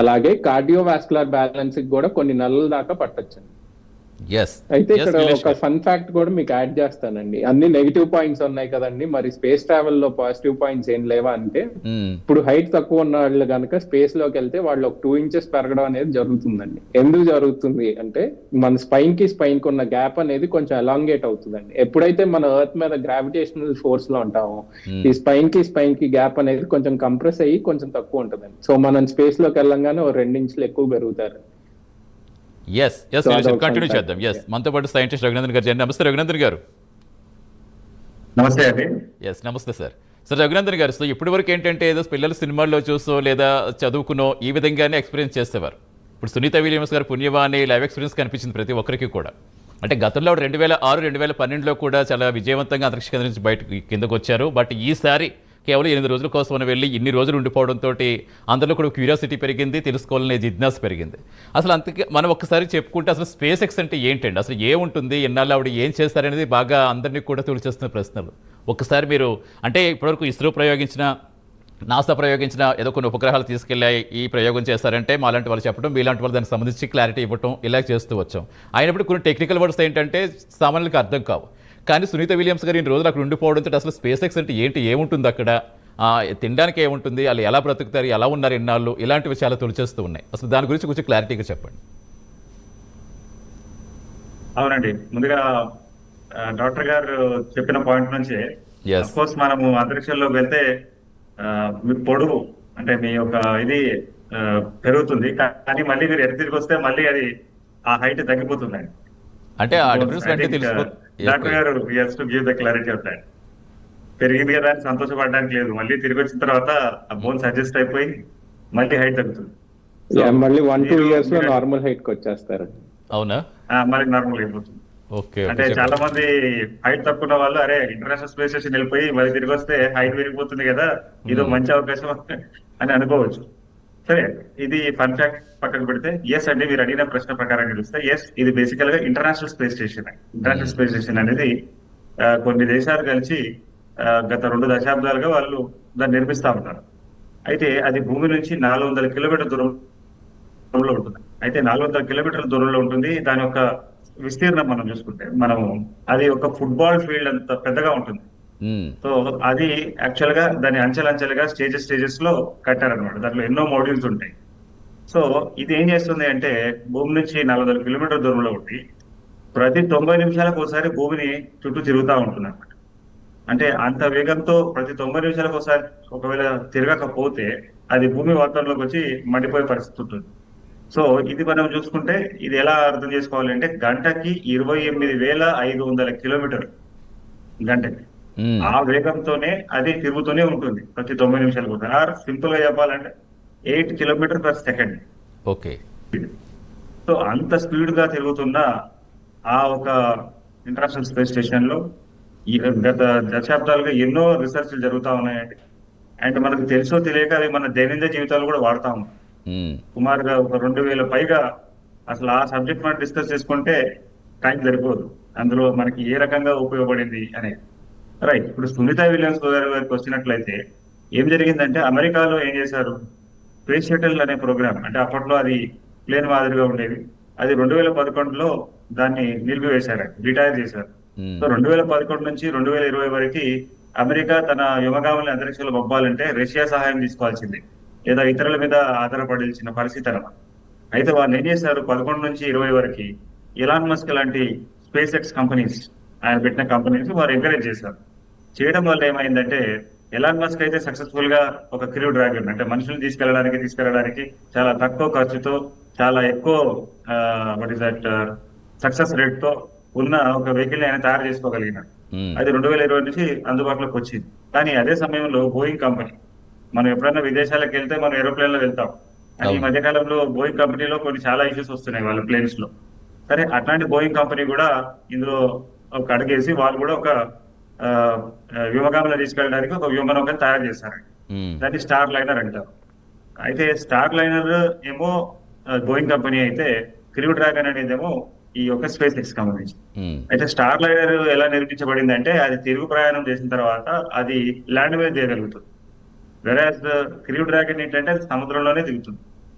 అలాగే cardiovascular balance కూడా కొన్ని నెలల దాకా పట్టొచ్చు. అయితే ఇక్కడ ఒక ఫన్ ఫ్యాక్ట్ కూడా మీకు యాడ్ చేస్తానండి. అన్ని నెగిటివ్ పాయింట్స్ ఉన్నాయి కదండి, మరి స్పేస్ ట్రావెల్ లో పాజిటివ్ పాయింట్స్ ఏం లేవా అంటే, ఇప్పుడు హైట్ తక్కువ ఉన్న వాళ్ళు కనుక స్పేస్ లోకి వెళ్తే వాళ్ళు ఒక 2 inches పెరగడం అనేది జరుగుతుందండి. ఎందుకు జరుగుతుంది అంటే, మన స్పైన్ కి ఉన్న గ్యాప్ అనేది కొంచెం ఎలాంగేట్ అవుతుందండి. ఎప్పుడైతే మన ఎర్త్ మీద గ్రావిటేషనల్ ఫోర్స్ లో ఉంటామో, ఈ స్పైన్ కి గ్యాప్ అనేది కొంచెం కంప్రెస్ అయ్యి కొంచెం తక్కువ ఉంటుందండి. సో మనం స్పేస్ లోకి వెళ్ళంగానే ఒక 2 inches ఎక్కువ పెరుగుతారు. కంటిన్యూ చేద్దాం. మనతో పాటు సైంటిస్ట్ రఘునందన్ గారు. నమస్తే రఘునందన్ గారు. నమస్తే అండి. నమస్తే సార్. రఘునందన్ గారు, సో ఇప్పటి వరకు ఏంటంటే ఏదో పిల్లలు సినిమాల్లో చూసో లేదా చదువుకునో ఈ విధంగానే ఎక్స్పీరియన్స్ చేసేవారు. ఇప్పుడు సునీత విలియమ్స్ గారు పుణ్యవాణి లైవ్ ఎక్స్పీరియన్స్ కనిపించింది ప్రతి ఒక్కరికి కూడా. అంటే గతంలో 2006, 2012లో కూడా చాలా విజయవంతంగా అంతరిక్ష కేంద్రం నుంచి బయటకు కిందకు వచ్చారు. బట్ ఈసారి కేవలం 8 రోజుల కోసం వెళ్ళి ఇన్ని రోజులు ఉండిపోవడంతో అందరిలో కూడా క్యూరియాసిటీ పెరిగింది, తెలుసుకోవాలనే జిజ్ఞాస పెరిగింది. అసలు అంతకే మనం ఒక్కసారి చెప్పుకుంటే అసలు స్పేస్ ఎక్స్ అంటే ఏంటండి, అసలు ఏముంటుంది, ఎన్నాళ్ళు ఆవిడ ఏం చేస్తారనేది బాగా అందరినీ కూడా తొలిచేస్తున్న ప్రశ్నలు. ఒక్కసారి మీరు అంటే ఇప్పటివరకు ఇస్రో ప్రయోగించిన, నాసా ప్రయోగించిన ఏదో కొన్ని ఉపగ్రహాలు తీసుకెళ్ళి ఈ ప్రయోగం చేస్తారంటే మాలాంటి వాళ్ళు చెప్పడం, మీలాంటి వాళ్ళు దానికి సంబంధించి క్లారిటీ ఇవ్వటం ఇలా చేస్తూ వచ్చాం. అయినప్పుడు కొన్ని టెక్నికల్ వర్డ్స్ ఏంటంటే సామాన్యులకు అర్థం కావు. కానీ సునీత విలియమ్స్ గారు ఇన్ని రోజులు అక్కడ ఉండిపోవడంతో అసలు స్పేస్ ఎక్స్ అంటే ఏంటి, ఏముంటుంది అక్కడ, తినడానికి ఏముంటుంది, వాళ్ళు ఎలా బ్రతుకుతారు, ఎలా ఉన్నారు ఎన్నాళ్ళు, ఇలాంటివి చాలా తొలిచేస్తూ ఉన్నాయి. అసలు దాని గురించి కొంచెం క్లారిటీగా చెప్పండి. అవునండి, ముందుగా డాక్టర్ గారు చెప్పిన పాయింట్ నుంచి కోర్స్ మనము అంతరిక్షంలోకి వెళ్తే మీ పొడుగు అంటే మీ యొక్క ఇది పెరుగుతుంది, కానీ మళ్ళీ మీరు ఎటు తిరిగి వస్తే మళ్ళీ అది ఆ హైట్ తగ్గిపోతుందండి. అంటే డాక్టర్ గారు to give the clarity of that. పెరిగింది కదా అని సంతోషపడడానికి లేదు, మళ్ళీ తిరిగి వచ్చిన తర్వాత ఆ బోన్స్ అడ్జస్ట్ అయిపోయి మళ్ళీ హైట్ తగ్గుతుంది. మళ్ళీ 1-2 years లో నార్మల్ హైట్ కి వచ్చేస్తారు. అవునా? మళ్ళీ నార్మల్ అయిపోతుంది. అంటే చాలా మంది హైట్ తక్కువ వాళ్ళు అరే ఇంటర్నేషనల్ స్పేస్ స్టేషన్ వెళ్ళిపోయి మళ్ళీ తిరిగి వస్తే హైట్ పెరిగిపోతుంది కదా, ఇదో మంచి అవకాశం అని అనుకోవచ్చు. సరే, ఇది ఫన్ ఫ్యాక్ట్ పక్కకు పెడితే ఎస్ అంటే మీరు అడిగిన ప్రశ్న ప్రకారం చూస్తే ఎస్, ఇది బేసికల్ గా international space station. International space station అనేది కొన్ని దేశాలు కలిసి గత 2 దశాబ్దాలుగా వాళ్ళు దాన్ని నిర్మిస్తా ఉంటారు. అయితే అది భూమి నుంచి 400 kilometer దూరంలో ఉంటుంది. అయితే 400 kilometer దూరంలో ఉంటుంది. దాని యొక్క విస్తీర్ణం మనం చూసుకుంటే అది ఒక ఫుట్బాల్ ఫీల్డ్ అంత పెద్దగా ఉంటుంది. సో అది యాక్చువల్ గా దాని అంచెలంచెలుగా స్టేజెస్ లో కట్టారనమాట. దాంట్లో ఎన్నో మోడ్యూల్స్ ఉంటాయి. సో ఇది ఏం చేస్తుంది అంటే భూమి నుంచి 400 kilometer దూరంలో ఉండి ప్రతి 90 నిమిషాలకు ఒకసారి భూమిని చుట్టూ తిరుగుతూ ఉంటుంది అనమాట. అంటే అంత వేగంతో ప్రతి 90 నిమిషాలకు ఒకసారి ఒకవేళ తిరగకపోతే అది భూమి వాతావరణంలోకి వచ్చి మండిపోయే పరిస్థితి ఉంటుంది. సో ఇది మనం చూసుకుంటే ఇది ఎలా అర్థం చేసుకోవాలి అంటే గంటకి 28,500 kilometers గంటకి. ఆ వేగంతోనే అది తిరుగుతూనే ఉంటుంది ప్రతి 90 నిమిషాలకు. సింపుల్ గా చెప్పాలంటే 8 km/s. ఓకే. సో అంత స్పీడ్ గా తిరుగుతున్న ఆ ఒక ఇంటర్నేషనల్ స్పేస్ స్టేషన్ లో గత దశాబ్దాలుగా ఎన్నో రీసెర్చ్లు జరుగుతా ఉన్నాయండి. అండ్ మనకు తెలుసో తెలియక అవి మన దైనందిన జీవితాలు కూడా వాడుతా ఉన్నాం. సుమారుగా ఒక 2000 పైగా అసలు ఆ సబ్జెక్ట్ మనం డిస్కస్ చేసుకుంటే టైం సరిపోదు, అందులో మనకి ఏ రకంగా ఉపయోగపడింది అనేది. రైట్, ఇప్పుడు సునీత విలియమ్స్ గారికి వచ్చినట్లయితే ఏం జరిగిందంటే అమెరికాలో ఏం చేశారు, స్పేస్ షటిల్ అనే ప్రోగ్రామ్, అంటే అప్పట్లో అది ప్లేన్ మాదిరిగా ఉండేది, అది 2011లో దాన్ని నిలిపివేశారు, రిటైర్ చేశారు. సో 2011 నుంచి 2020 వరకు అమెరికా తన వ్యోమగాముల్ని అంతరిక్షంలో పంపాలంటే రష్యా సహాయం తీసుకోవాల్సింది, లేదా ఇతరుల మీద ఆధారపడాల్సిన పరిస్థితి అన్నమాట. అయితే వాళ్ళు ఏం చేశారు, 11 నుంచి 20 వరకు ఎలాన్ మస్క్ లాంటి స్పేస్ ఎక్స్ కంపెనీస్, ఆయన పెట్టిన కంపెనీస్ వారు ఎంకరేజ్ చేశారు. చేయడం వల్ల ఏమైందంటే ఎలాన్ మస్క్ అయితే సక్సెస్ఫుల్ గా ఒక క్రూ డ్రాగన్, అంటే మనుషులు తీసుకెళ్ళడానికి చాలా తక్కువ ఖర్చుతో చాలా ఎక్కువ సక్సెస్ రేట్ తో ఉన్న ఒక వెహికల్ ఆయన తయారు చేసుకోగలిగినాడు. అది 2020 నుంచి అందుబాటులోకి వచ్చింది. కానీ అదే సమయంలో బోయింగ్ కంపెనీ, మనం ఎప్పుడైనా విదేశాలకు వెళ్తే మనం ఏరోప్లేన్ లో వెళ్తాం, కానీ ఈ మధ్యకాలంలో బోయింగ్ కంపెనీలో కొన్ని చాలా ఇష్యూస్ వస్తున్నాయి వాళ్ళ ప్లేన్స్ లో. సరే, అట్లాంటి బోయింగ్ కంపెనీ కూడా ఇందులో ఒక అడుగేసి వాళ్ళు కూడా ఒక వ్యోమగాములను తీసుకెళ్ళడానికి ఒక వ్యోమనౌకను తయారు చేశారు. దాన్ని స్టార్ లైనర్ అంటారు. అయితే స్టార్ లైనర్ ఏమో బోయింగ్ కంపెనీ అయితే, క్రూ డ్రాగన్ అనేదేమో ఈ యొక్క స్పేస్ ఎక్స్ కంపెనీ. అయితే స్టార్ లైనర్ ఎలా నిర్మించబడింది అంటే అది తిరుగు ప్రయాణం చేసిన తర్వాత అది ల్యాండ్ మీద చేయగలుగుతుంది. వెరాజ్ క్రూ డ్రాగన్ ఏంటంటే అది సముద్రంలోనే దిగుతుంది.